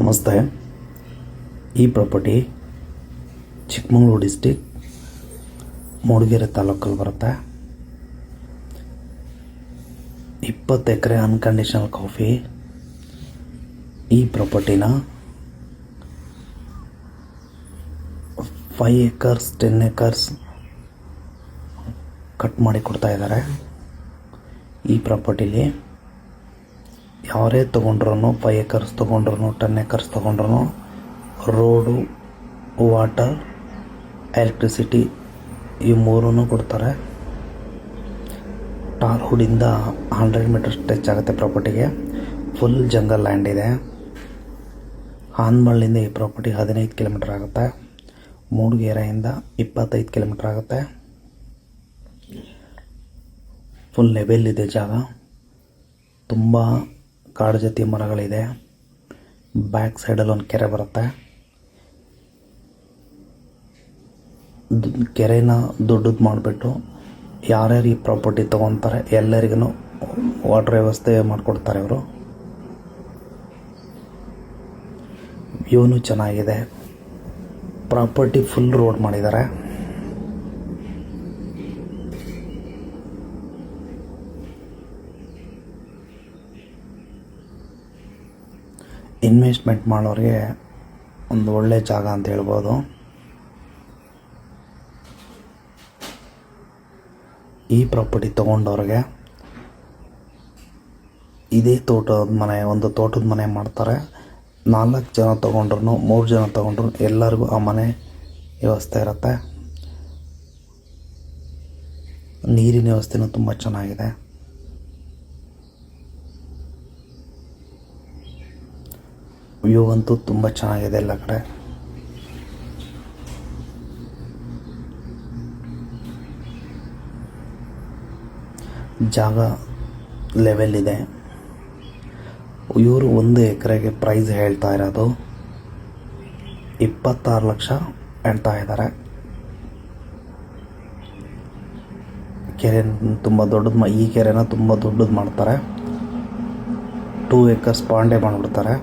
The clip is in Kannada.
ನಮಸ್ತೆ. ಈ ಪ್ರಾಪರ್ಟಿ ಚಿಕ್ಕಮಗಳೂರು ಡಿಸ್ಟಿಕ್ ಮೂಡಿಗೆರೆ ತಾಲೂಕಲ್ಲಿ ಬರುತ್ತೆ. 20 ಎಕರೆ ಅನ್ಕಂಡೀಷನಲ್ ಕಾಫಿ. ಈ ಪ್ರಾಪರ್ಟಿನ 5 ಎಕರ್ಸ್ 10 ಎಕರ್ಸ್ ಕಟ್ ಮಾಡಿ ಕೊಡ್ತಾ ಇದ್ದಾರೆ. ಈ ಪ್ರಾಪರ್ಟಿಲಿ ಯಾರೇ ತೊಗೊಂಡ್ರೂ 5 ಎಕರ್ಸ್ ತೊಗೊಂಡ್ರು 10 ಎಕರ್ಸ್ ತೊಗೊಂಡ್ರು ರೋಡು, ವಾಟರ್, ಎಲೆಕ್ಟ್ರಿಸಿಟಿ ಈ ಮೂರೂ ಕೊಡ್ತಾರೆ. ಟಾರ್ ಹುಡಿಂದ 100 ಮೀಟರ್ಸ್ ಟಚ್ ಆಗುತ್ತೆ ಪ್ರಾಪರ್ಟಿಗೆ. ಫುಲ್ ಜಂಗಲ್ ಲ್ಯಾಂಡ್ ಇದೆ. ಹಾನ್ಮಳ್ಳಿಂದ ಈ ಪ್ರಾಪರ್ಟಿ 15 ಕಿಲೋಮೀಟರ್ ಆಗುತ್ತೆ. ಮೂಡಿಗೆರೆಯಿಂದ 25 ಕಿಲೋಮೀಟರ್ ಆಗುತ್ತೆ. ಫುಲ್ ಲೆವೆಲ್ ಇದೆ ಜಾಗ. ತುಂಬ ಕಾಡು ಜೊತೆ ಮರಗಳಿದೆ. ಬ್ಯಾಕ್ ಸೈಡಲ್ಲಿ ಒಂದು ಕೆರೆ ಬರುತ್ತೆ. ಕೆರೆನ ದೊಡ್ಡದು ಮಾಡಿಬಿಟ್ಟು ಯಾರ್ಯಾರು ಈ ಪ್ರಾಪರ್ಟಿ ತೊಗೊತಾರೆ ಎಲ್ಲರಿಗೂ ವಾಟರ್ ವ್ಯವಸ್ಥೆ ಮಾಡಿಕೊಡ್ತಾರೆ ಇವರು. ವ್ಯೂನು ಚೆನ್ನಾಗಿದೆ. ಪ್ರಾಪರ್ಟಿ ಫುಲ್ ರೋಡ್ ಮಾಡಿದ್ದಾರೆ. ಇನ್ವೆಸ್ಟ್ಮೆಂಟ್ ಮಾಡೋರಿಗೆ ಒಂದು ಒಳ್ಳೆ ಜಾಗ ಅಂತ ಹೇಳ್ಬೋದು. ಈ ಪ್ರಾಪರ್ಟಿ ತೊಗೊಂಡವ್ರಿಗೆ ಇದೇ ತೋಟದ ಮನೆ, ಒಂದು ತೋಟದ ಮನೆ ಮಾಡ್ತಾರೆ. 4 ಜನ ತೊಗೊಂಡ್ರು 3 ಜನ ತೊಗೊಂಡ್ರು ಎಲ್ಲರಿಗೂ ಆ ಮನೆ ವ್ಯವಸ್ಥೆ ಇರುತ್ತೆ. ನೀರಿನ ವ್ಯವಸ್ಥೆನೂ ತುಂಬ ಚೆನ್ನಾಗಿದೆ. ವ್ಯೂ ಅಂತೂ ತುಂಬ ಚೆನ್ನಾಗಿದೆ ಎಲ್ಲ ಕಡೆ. ಜಾಗ ಲೆವೆಲ್ ಇದೆ. ಇವರು 1 ಎಕರೆಗೆ ಪ್ರೈಸ್ ಹೇಳ್ತಾ ಇರೋದು 26 ಲಕ್ಷ ಹೇಳ್ತಾ ಇದ್ದಾರೆ. ಕೆರೆ ತುಂಬ ದೊಡ್ಡದು, ಈ ಕೆರೆನ ತುಂಬ ದೊಡ್ಡದು ಮಾಡ್ತಾರೆ. 2 ಎಕರ್ಸ್ ಪಾಂಡೆ ಮಾಡಿಬಿಡ್ತಾರೆ.